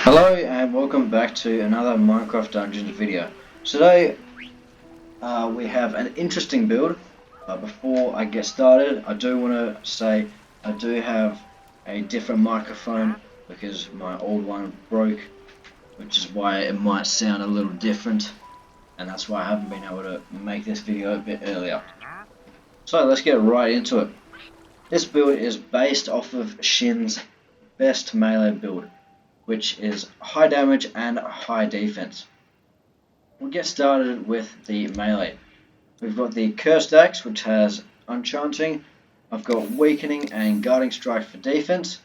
Hello and welcome back to another Minecraft Dungeons video. Today we have an interesting build. Before I get started, I do want to say I do have a different microphone because my old one broke, which is why it might sound a little different, and that's why I haven't been able to make this video a bit earlier. So let's get right into it. This build is based off of Shin's best melee build, which is high damage and high defense. We'll get started with the melee. We've got the Cursed Axe, which has Unchanting. I've got Weakening and Guarding Strike for defense,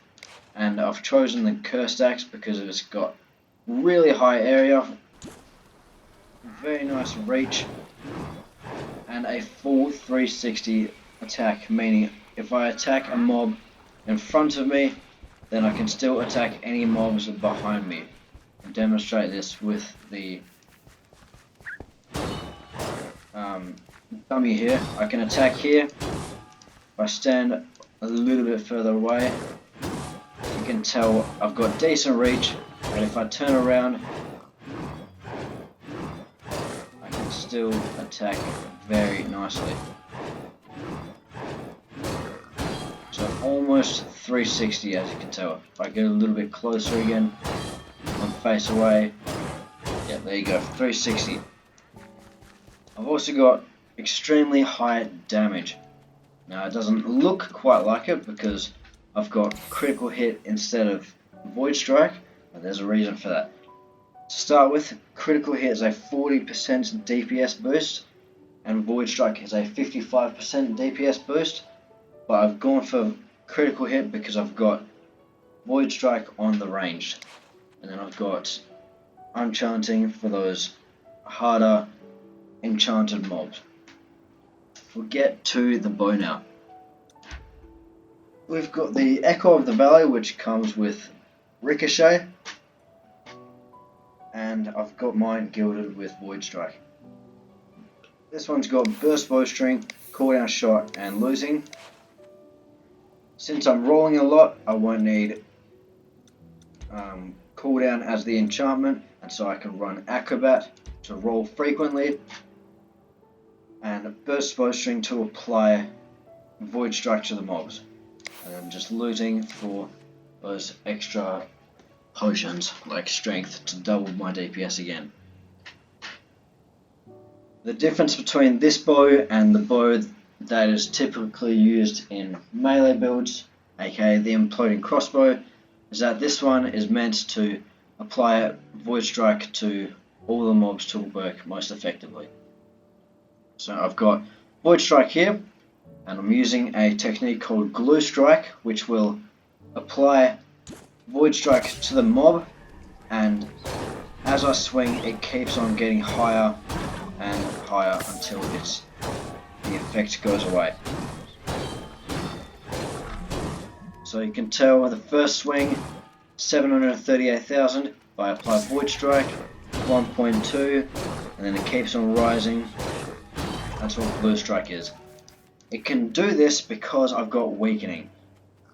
and I've chosen the Cursed Axe because it's got really high area, very nice reach, and a full 360 attack, meaning if I attack a mob in front of me, then I can still attack any mobs behind me. I'll demonstrate this with the dummy here. I can attack here. If I stand a little bit further away, you can tell I've got decent reach, and if I turn around, I can still attack very nicely. So almost 360, as you can tell. If I get a little bit closer again, one face away, yeah, there you go, 360. I've also got extremely high damage. Now it doesn't look quite like it because I've got critical hit instead of void strike, but there's a reason for that. To start with, critical hit is a 40% DPS boost, and void strike is a 55% DPS boost. But I've gone for critical hit because I've got void strike on the ranged, and then I've got Unchanting for those harder enchanted mobs. We'll get to the bow now. We've got the Echo of the Valley, which comes with Ricochet, and I've got mine gilded with Void Strike. This one's got Burst Bowstring, Cooldown Shot, and Losing. Since I'm rolling a lot, I won't need cooldown as the enchantment, and so I can run Acrobat to roll frequently, and Burst Bowstring to apply Void Strike to the mobs, and then just looting for those extra potions like Strength to double my DPS again. The difference between this bow and the bow that is typically used in melee builds, aka the Imploding Crossbow, is that this one is meant to apply Void Strike to all the mobs to work most effectively. So I've got Void Strike here, and I'm using a technique called Glue Strike, which will apply Void Strike to the mob, and as I swing it keeps on getting higher and higher until the effect goes away. So you can tell the first swing, 738,000. If I apply Void Strike, 1.2, and then it keeps on rising. That's what Blue Strike is. It can do this because I've got Weakening.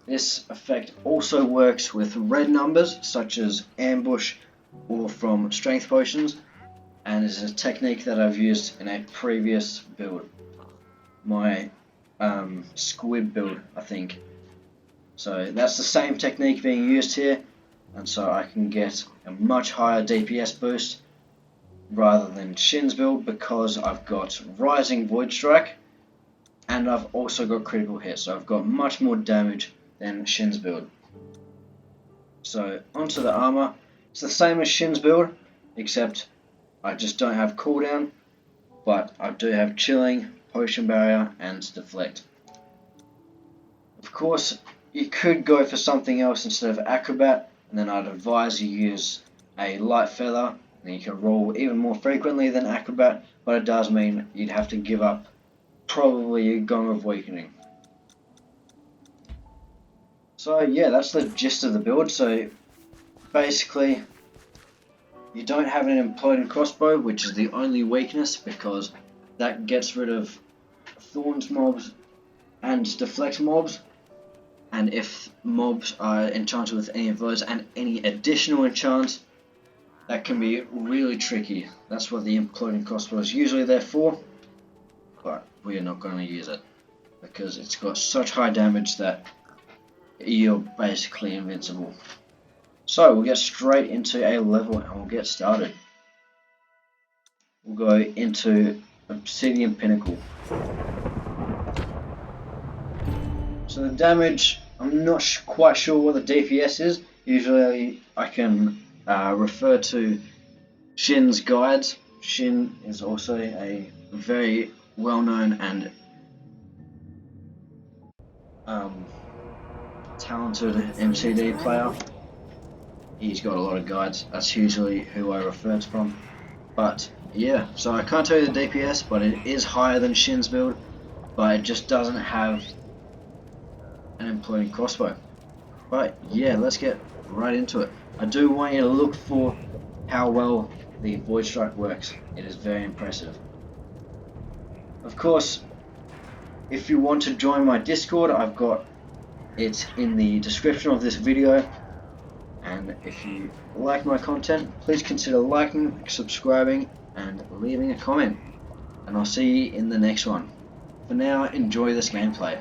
This effect also works with red numbers, such as Ambush or from Strength Potions, and is a technique that I've used in a previous build. My squid build, I think. So that's the same technique being used here, and so I can get a much higher DPS boost rather than Shin's build because I've got Rising Void Strike and I've also got critical hit, so I've got much more damage than Shin's build. So onto the armor. It's the same as Shin's build, except I just don't have cooldown, but I do have Chilling, Potion Barrier, and Deflect. Of course, you could go for something else instead of Acrobat, and then I'd advise you use a Light Feather, and you can roll even more frequently than Acrobat, but it does mean you'd have to give up probably a Gong of Weakening. So yeah, that's the gist of the build. So basically, you don't have an Imploding Crossbow, which is the only weakness because that gets rid of Thorns mobs and Deflect mobs. and if mobs are enchanted with any of those and any additional enchants, that can be really tricky. That's what the imploding crossbow is usually there for, but we are not going to use it because it's got such high damage that you're basically invincible. So we'll get straight into a level and we'll get started. We'll go into Obsidian Pinnacle. So the damage, I'm not quite sure what the DPS is. Usually I can refer to Shin's guides. Shin is also a very well-known and talented MCD player. He's got a lot of guides. That's usually who I refer to from. But yeah, so I can't tell you the DPS, but it is higher than Shin's build, but it just doesn't have an imploding crossbow. But yeah, let's get right into it. I do want you to look for how well the Void Strike works. It is very impressive. Of course, if you want to join my Discord, I've got it in the description of this video. And if you like my content, please consider liking, subscribing, and leaving a comment. And I'll see you in the next one. For now, enjoy this gameplay.